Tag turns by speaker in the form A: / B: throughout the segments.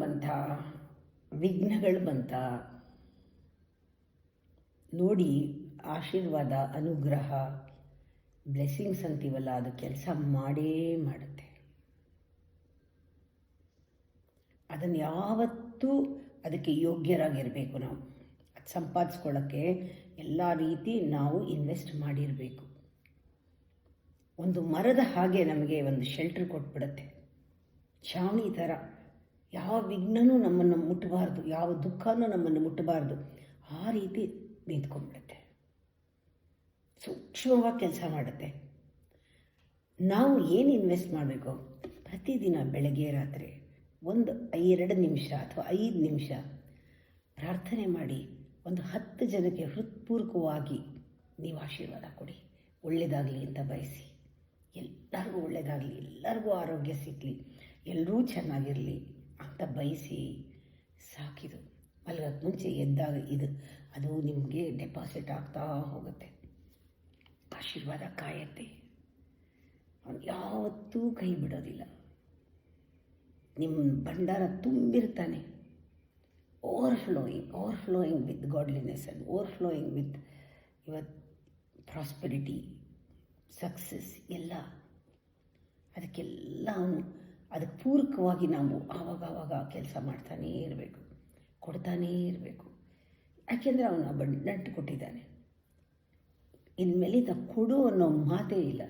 A: ಬಂತ, ವಿಘ್ನಗಳು ಬಂತ, ನೋಡಿ ಆಶೀರ್ವಾದ, ಅನುಗ್ರಹ, ಬ್ಲೆಸ್ಸಿಂಗ್ಸ್ ಅಂತೀವಲ್ಲ, ಅದು ಕೆಲಸ ಮಾಡೇ ಮಾಡುತ್ತೆ. ಅದನ್ನು ಯಾವತ್ತೂ ಅದಕ್ಕೆ ಯೋಗ್ಯರಾಗಿರಬೇಕು. ನಾವು ಅದು ಸಂಪಾದಿಸ್ಕೊಳ್ಳೋಕ್ಕೆ ಎಲ್ಲ ರೀತಿ ನಾವು ಇನ್ವೆಸ್ಟ್ ಮಾಡಿರಬೇಕು. ಒಂದು ಮರದ ಹಾಗೆ ನಮಗೆ ಒಂದು ಶೆಲ್ಟ್ರ್ ಕೊಟ್ಬಿಡುತ್ತೆ, ಛಾವಣಿ ಥರ. ಯಾವ ವಿಘ್ನನೂ ನಮ್ಮನ್ನು ಮುಟ್ಟಬಾರ್ದು, ಯಾವ ದುಃಖನೂ ನಮ್ಮನ್ನು ಮುಟ್ಟಬಾರ್ದು, ಆ ರೀತಿ ನಿಂತ್ಕೊಂಡ್ಬಿಡುತ್ತೆ. ಸೂಕ್ಷ್ಮವಾಗಿ ಕೆಲಸ ಮಾಡುತ್ತೆ. ನಾವು ಏನು ಇನ್ವೆಸ್ಟ್ ಮಾಡಬೇಕು, ಪ್ರತಿದಿನ ಬೆಳಗ್ಗೆ ರಾತ್ರಿ ಒಂದು 2 ನಿಮಿಷ ಅಥವಾ 5 ನಿಮಿಷ ಪ್ರಾರ್ಥನೆ ಮಾಡಿ ಒಂದು 10 ಜನಕ್ಕೆ ಹೃತ್ಪೂರ್ವಕವಾಗಿ ನೀವು ಆಶೀರ್ವಾದ ಕೊಡಿ. ಒಳ್ಳೆಯದಾಗಲಿ ಅಂತ ಬಯಸಿ, ಎಲ್ಲರಿಗೂ ಒಳ್ಳೆಯದಾಗಲಿ, ಎಲ್ಲರಿಗೂ ಆರೋಗ್ಯ ಸಿಗಲಿ, ಎಲ್ಲರೂ ಚೆನ್ನಾಗಿರಲಿ ಅಂತ ಬಯಸಿ ಸಾಕಿದು. ಮಲಗೋಕ್ಕೆ ಮುಂಚೆ ಎದ್ದಾಗ ಅದು ನಿಮಗೆ ಡೆಪಾಸಿಟ್ ಆಗ್ತಾ ಹೋಗುತ್ತೆ. ಆಶೀರ್ವಾದ ಕಾಯತ್ತೆ. ಅವನು ಯಾವತ್ತೂ ಕೈ ಬಿಡೋದಿಲ್ಲ. ನಿಮ್ಮ ಭಂಡಾರ ತುಂಬಿರ್ತಾನೆ. Overflowing with godliness and overflowing with your prosperity, success ಎಲ್ಲ. ಅದಕ್ಕೆಲ್ಲ ಅದಕ್ಕೆ ಪೂರಕವಾಗಿ ನಾವು ಆವಾಗ ಕೆಲಸ ಮಾಡ್ತಾನೇ ಇರಬೇಕು, ಕೊಡ್ತಾನೇ ಇರಬೇಕು. ಯಾಕೆಂದರೆ ಅವನು ಅಬಂಡೆಂಟ್ ಕೊಟ್ಟಿದ್ದಾನೆ. ಇನ್ಮೇಲೆ ನಾವು ಕೊಡು ಅನ್ನೋ ಮಾತೇ ಇಲ್ಲ.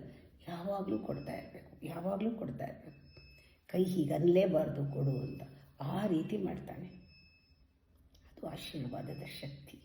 A: ಯಾವಾಗಲೂ ಕೊಡ್ತಾ ಇರಬೇಕು. ಕೈ ಹೀಗೆ ಅನ್ನಲೇಬಾರ್ದು ಕೊಡು ಅಂತ. ಆ ರೀತಿ ಮಾಡ್ತಾನೆ. ಅದು ಆಶೀರ್ವಾದದ ಶಕ್ತಿ.